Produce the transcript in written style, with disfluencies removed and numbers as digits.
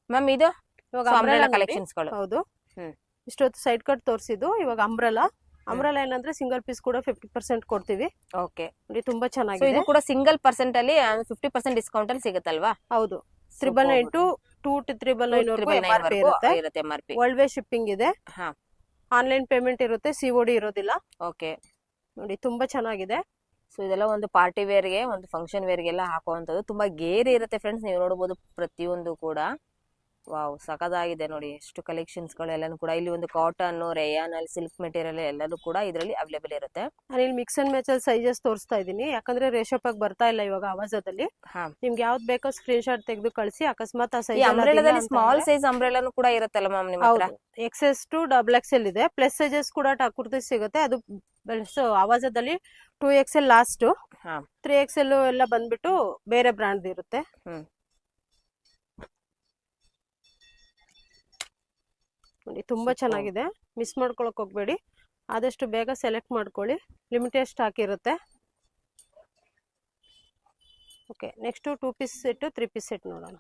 Ma'am ಇದು ಇವಾಗ So, umbrella umbrella ನೋಡಿ. collections ಗಳು. ಹೌದು ಹ್ಮ್. ಇಷ್ಟೊತ್ತು ಸೈಡ್ ಕಟ್ ತೋರಿಸಿದ್ದು. ಇವಾಗ ಅಂಬ್ರೆಲಾ ಏನಂದ್ರೆ ಸಿಂಗಲ್ ಪೀಸ್ ಕೂಡ 50% ಕೊಡ್ತೀವಿ. ಓಕೆ. ನೋಡಿ ತುಂಬಾ ಸೊ ಚೆನ್ನಾಗಿದೆ. ಇದು ಕೂಡ ಸಿಂಗಲ್ ಪರ್ಸೆಂಟ್ ಅಲ್ಲಿ 50% ಡಿಸ್ಕೌಂಟ್ ಅಲ್ಲಿ ಸಿಗುತ್ತಲ್ವಾ? ಹೌದು 999 to 2399 ವರೆಗೂ MRP ಇರುತ್ತೆ. MRP. ವರ್ಲ್ಡ್ ವೇ ಶಿಪ್ಪಿಂಗ್ ಇದೆ. ಹಾ. ಆನ್ಲೈನ್ ಪೇಮೆಂಟ್ ಇರುತ್ತೆ, COD ಇರೋದಿಲ್ಲ. ಓಕೆ. ನೋಡಿ ತುಂಬಾ ಚೆನ್ನಾಗಿದೆ. ಸೊ ಇದೆಲ್ಲ ಒಂದು ಪಾರ್ಟಿ ವೇರ್ಗೆ ಒಂದು ಫಂಕ್ಷನ್ ವೇರ್ಗೆಲ್ಲ ಹಾಕುವಂಥದ್ದು ತುಂಬಾ ಗೇರಿ ಇರುತ್ತೆ ಫ್ರೆಂಡ್ಸ್. ನೀವು ನೋಡಬಹುದು ಪ್ರತಿಯೊಂದು ಕೂಡ. ವಾವ್ ಸಖತ್ತಾಗಿದೆ ನೋಡಿ ಎಷ್ಟು ಕಲೆಕ್ಷನ್ಸ್ ಗಳು ಎಲ್ಲಾನು ಕೂಡ. ಇಲ್ಲಿ ಒಂದು ಕಾಟನ್, ರೇಯಾನ್, ಅಲ್ಲಿ ಸಿಲ್ಕ್ ಮೆಟೀರಿಯಲ್ ಎಲ್ಲದೂ ಕೂಡ ಇದರಲ್ಲಿ ಅವೈಲೇಬಲ್ ಇರುತ್ತೆ. ನಾನು ಇಲ್ಲಿ ಮಿಕ್ಸ್ ಅಂಡ್ ಮ್ಯಾಚ್ ಅಲ್ಲಿ ಸೈಜಸ್ ತೋರಿಸ್ತಾ ಇದ್ದೀನಿ, ಯಾಕಂದ್ರೆ ರೇಷಪ್ ಆಗಿ ಬರ್ತಾ ಇಲ್ಲ ಇವಾಗ ಆವಾಜದಲ್ಲಿ. ನಿಮ್ಗೆ ಯಾವ್ದು ಬೇಕೋ ಸ್ಕ್ರೀನ್ ಶಾಟ್ ತೆಗೆದು ಕಳಿಸಿ. ಅಕಸ್ಮಾತ್ ಆ ಸೈಜ್ ಅಂಬ್ರೆಲಾದಲ್ಲಿ ಸ್ಮಾಲ್ ಸೈಜ್ ಅಂಬ್ರೆಲಾನು ಕೂಡ ಇರುತ್ತಲ್ಲ ಮ್ಯಾಮ್ ನಿಮ್ಮ ಹತ್ರ? XS to XXL ಇದೆ. ಪ್ಲಸ್ ಸೈಜಸ್ ಕೂಡ ಕುರ್ತಿ ಸಿಗುತ್ತೆ. ಅದು ಆವಾಜದಲ್ಲಿ 2XL ಲಾಸ್ಟ್, 3XL ಎಲ್ಲ ಬಂದ್ಬಿಟ್ಟು ಬೇರೆ ಬ್ರಾಂಡ್ ಇರುತ್ತೆ. ನೋಡಿ ತುಂಬಾ ಚೆನ್ನಾಗಿದೆ. ಮಿಸ್ ಮಾಡ್ಕೊಳಕ್ ಹೋಗ್ಬೇಡಿ, ಆದಷ್ಟು ಬೇಗ ಸೆಲೆಕ್ಟ್ ಮಾಡ್ಕೊಳ್ಳಿ. ಲಿಮಿಟೆಡ್ ಸ್ಟಾಕ್ ಇರುತ್ತೆ. Okay, next 2 piece set 3 piece set ನೋಡೋಣ.